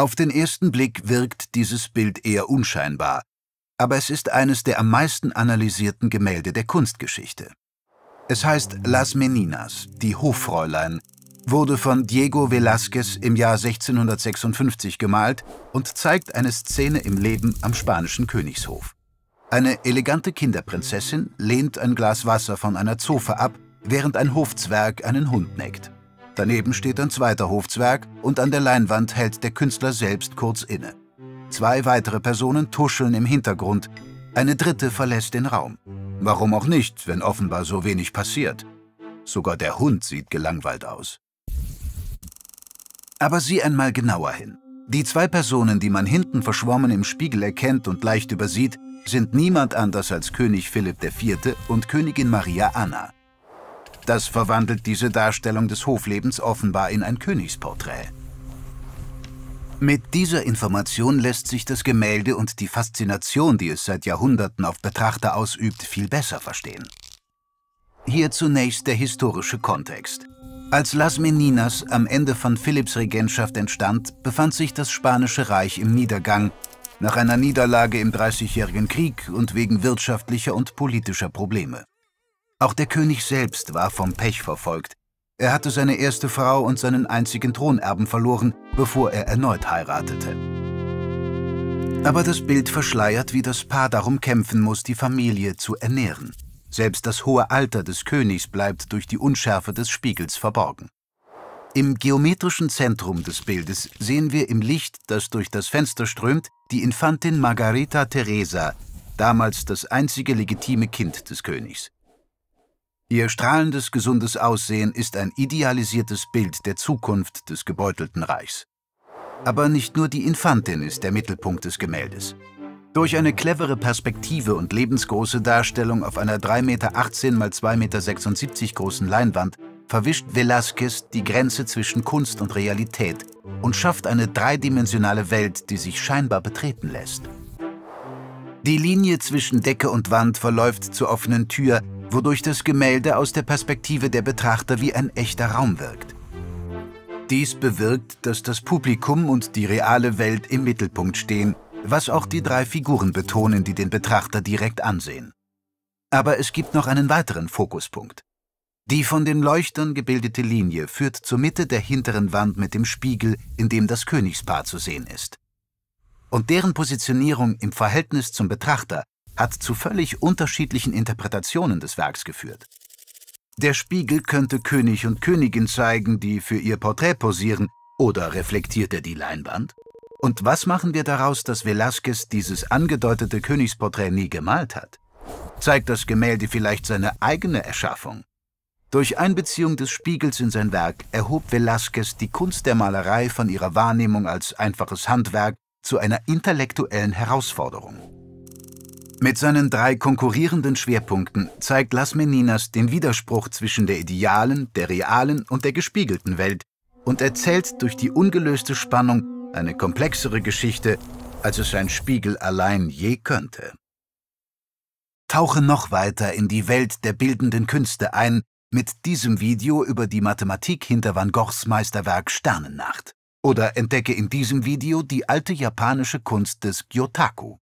Auf den ersten Blick wirkt dieses Bild eher unscheinbar, aber es ist eines der am meisten analysierten Gemälde der Kunstgeschichte. Es heißt Las Meninas, die Hoffräulein, wurde von Diego Velázquez im Jahr 1656 gemalt und zeigt eine Szene im Leben am spanischen Königshof. Eine elegante Kinderprinzessin lehnt ein Glas Wasser von einer Zofe ab, während ein Hofzwerg einen Hund neckt. Daneben steht ein zweiter Hofzwerg und an der Leinwand hält der Künstler selbst kurz inne. Zwei weitere Personen tuscheln im Hintergrund, eine dritte verlässt den Raum. Warum auch nicht, wenn offenbar so wenig passiert? Sogar der Hund sieht gelangweilt aus. Aber sieh einmal genauer hin. Die zwei Personen, die man hinten verschwommen im Spiegel erkennt und leicht übersieht, sind niemand anders als König Philipp IV. Und Königin Maria Anna. Das verwandelt diese Darstellung des Hoflebens offenbar in ein Königsporträt. Mit dieser Information lässt sich das Gemälde und die Faszination, die es seit Jahrhunderten auf Betrachter ausübt, viel besser verstehen. Hier zunächst der historische Kontext. Als Las Meninas am Ende von Philipps Regentschaft entstand, befand sich das Spanische Reich im Niedergang, nach einer Niederlage im Dreißigjährigen Krieg und wegen wirtschaftlicher und politischer Probleme. Auch der König selbst war vom Pech verfolgt. Er hatte seine erste Frau und seinen einzigen Thronerben verloren, bevor er erneut heiratete. Aber das Bild verschleiert, wie das Paar darum kämpfen muss, die Familie zu ernähren. Selbst das hohe Alter des Königs bleibt durch die Unschärfe des Spiegels verborgen. Im geometrischen Zentrum des Bildes sehen wir im Licht, das durch das Fenster strömt, die Infantin Margarita Teresa, damals das einzige legitime Kind des Königs. Ihr strahlendes, gesundes Aussehen ist ein idealisiertes Bild der Zukunft des gebeutelten Reichs. Aber nicht nur die Infantin ist der Mittelpunkt des Gemäldes. Durch eine clevere Perspektive und lebensgroße Darstellung auf einer 3,18 Meter x 2,76 Meter großen Leinwand verwischt Velázquez die Grenze zwischen Kunst und Realität und schafft eine dreidimensionale Welt, die sich scheinbar betreten lässt. Die Linie zwischen Decke und Wand verläuft zur offenen Tür, wodurch das Gemälde aus der Perspektive der Betrachter wie ein echter Raum wirkt. Dies bewirkt, dass das Publikum und die reale Welt im Mittelpunkt stehen, was auch die drei Figuren betonen, die den Betrachter direkt ansehen. Aber es gibt noch einen weiteren Fokuspunkt. Die von den Leuchtern gebildete Linie führt zur Mitte der hinteren Wand mit dem Spiegel, in dem das Königspaar zu sehen ist. Und deren Positionierung im Verhältnis zum Betrachter hat zu völlig unterschiedlichen Interpretationen des Werks geführt. Der Spiegel könnte König und Königin zeigen, die für ihr Porträt posieren, oder reflektiert er die Leinwand? Und was machen wir daraus, dass Velázquez dieses angedeutete Königsporträt nie gemalt hat? Zeigt das Gemälde vielleicht seine eigene Erschaffung? Durch Einbeziehung des Spiegels in sein Werk erhob Velázquez die Kunst der Malerei von ihrer Wahrnehmung als einfaches Handwerk zu einer intellektuellen Herausforderung. Mit seinen drei konkurrierenden Schwerpunkten zeigt Las Meninas den Widerspruch zwischen der idealen, der realen und der gespiegelten Welt und erzählt durch die ungelöste Spannung eine komplexere Geschichte, als es ein Spiegel allein je könnte. Tauche noch weiter in die Welt der bildenden Künste ein mit diesem Video über die Mathematik hinter Van Goghs Meisterwerk Sternennacht. Oder entdecke in diesem Video die alte japanische Kunst des Gyotaku.